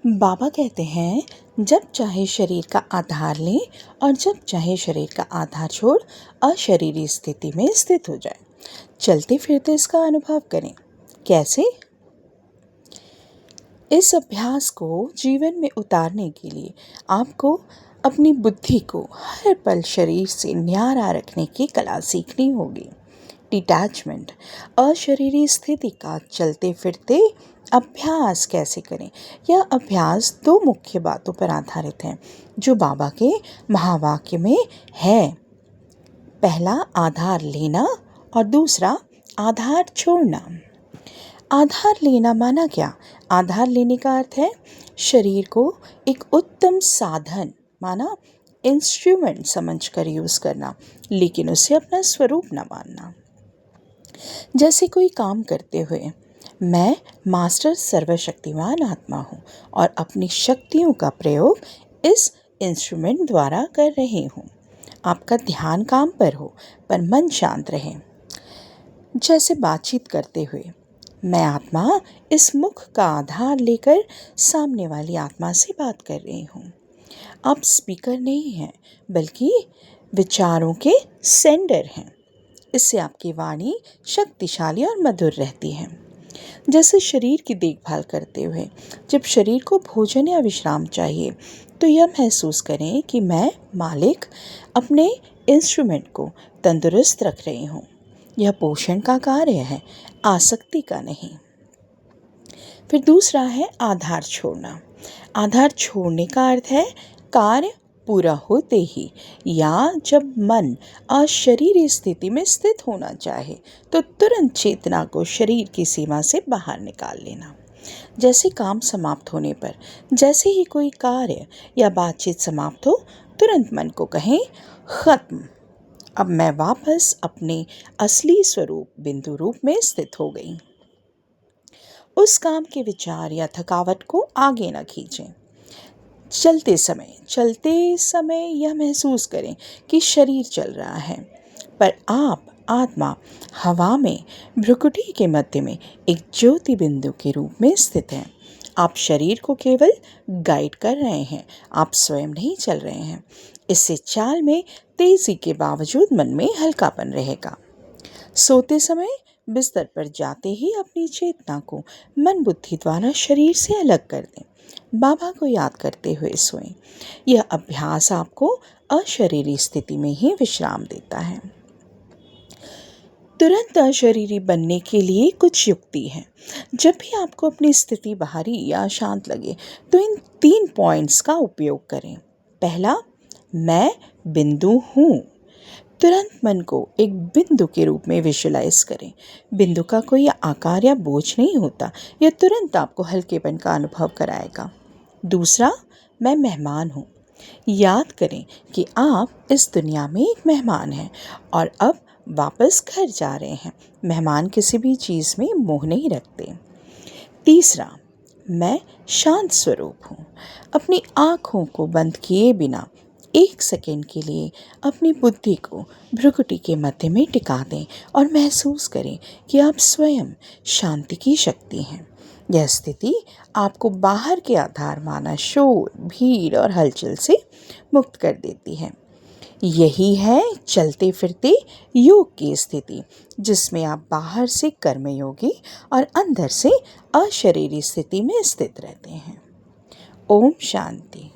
बाबा कहते हैं, जब चाहे शरीर का आधार लें और जब चाहे शरीर का आधार छोड़ अशरीरी स्थिति में स्थित हो जाए। चलते फिरते इसका अनुभव करें। कैसे? इस अभ्यास को जीवन में उतारने के लिए आपको अपनी बुद्धि को हर पल शरीर से न्यारा रखने की कला सीखनी होगी। डिटैचमेंट, अशरीरी स्थिति का चलते फिरते अभ्यास कैसे करें? यह अभ्यास दो मुख्य बातों पर आधारित है जो बाबा के महावाक्य में है। पहला आधार लेना और दूसरा आधार छोड़ना। आधार लेना माना क्या? आधार लेने का अर्थ है शरीर को एक उत्तम साधन माना, इंस्ट्रूमेंट समझकर यूज़ करना, लेकिन उसे अपना स्वरूप न मानना। जैसे कोई काम करते हुए मैं मास्टर सर्वशक्तिमान आत्मा हूँ और अपनी शक्तियों का प्रयोग इस इंस्ट्रूमेंट द्वारा कर रही हूँ। आपका ध्यान काम पर हो पर मन शांत रहे। जैसे बातचीत करते हुए मैं आत्मा इस मुख का आधार लेकर सामने वाली आत्मा से बात कर रही हूँ। आप स्पीकर नहीं हैं बल्कि विचारों के सेंडर हैं। इससे आपकी वाणी शक्तिशाली और मधुर रहती है। जैसे शरीर की देखभाल करते हुए जब शरीर को भोजन या विश्राम चाहिए तो यह महसूस करें कि मैं मालिक अपने इंस्ट्रूमेंट को तंदुरुस्त रख रही हूँ। यह पोषण का कार्य है, आसक्ति का नहीं। फिर दूसरा है आधार छोड़ना। आधार छोड़ने का अर्थ है कार्य पूरा होते ही या जब मन अशरीरी स्थिति में स्थित होना चाहे तो तुरंत चेतना को शरीर की सीमा से बाहर निकाल लेना। जैसे काम समाप्त होने पर जैसे ही कोई कार्य या बातचीत समाप्त हो तुरंत मन को कहें, खत्म, अब मैं वापस अपने असली स्वरूप बिंदु रूप में स्थित हो गई। उस काम के विचार या थकावट को आगे न खींचें। चलते समय यह महसूस करें कि शरीर चल रहा है पर आप आत्मा हवा में भ्रुकुटी के मध्य में एक ज्योति बिंदु के रूप में स्थित हैं। आप शरीर को केवल गाइड कर रहे हैं, आप स्वयं नहीं चल रहे हैं। इससे चाल में तेजी के बावजूद मन में हल्कापन रहेगा। सोते समय बिस्तर पर जाते ही अपनी चेतना को मन बुद्धि द्वारा शरीर से अलग कर दें। बाबा को याद करते हुए सोएं। यह अभ्यास आपको अशरीरी स्थिति में ही विश्राम देता है। तुरंत अशरीरी बनने के लिए कुछ युक्ति है। जब भी आपको अपनी स्थिति बाहरी या शांत लगे तो इन 3 पॉइंट्स का उपयोग करें। पहला, मैं बिंदु हूँ। तुरंत मन को एक बिंदु के रूप में विजुलाइज करें। बिंदु का कोई आकार या बोझ नहीं होता, यह तुरंत आपको हल्केपन का अनुभव कराएगा। दूसरा, मैं मेहमान हूँ। याद करें कि आप इस दुनिया में एक मेहमान हैं और अब वापस घर जा रहे हैं। मेहमान किसी भी चीज़ में मोह नहीं रखते। तीसरा, मैं शांत स्वरूप हूँ। अपनी आँखों को बंद किए बिना 1 सेकेंड के लिए अपनी बुद्धि को भ्रुकुटी के मध्य में टिका दें और महसूस करें कि आप स्वयं शांति की शक्ति हैं। यह स्थिति आपको बाहर के आधार माना शोर, भीड़ और हलचल से मुक्त कर देती है। यही है चलते फिरते योग की स्थिति, जिसमें आप बाहर से कर्मयोगी और अंदर से अशरीरी स्थिति में स्थित रहते हैं। ओम शांति।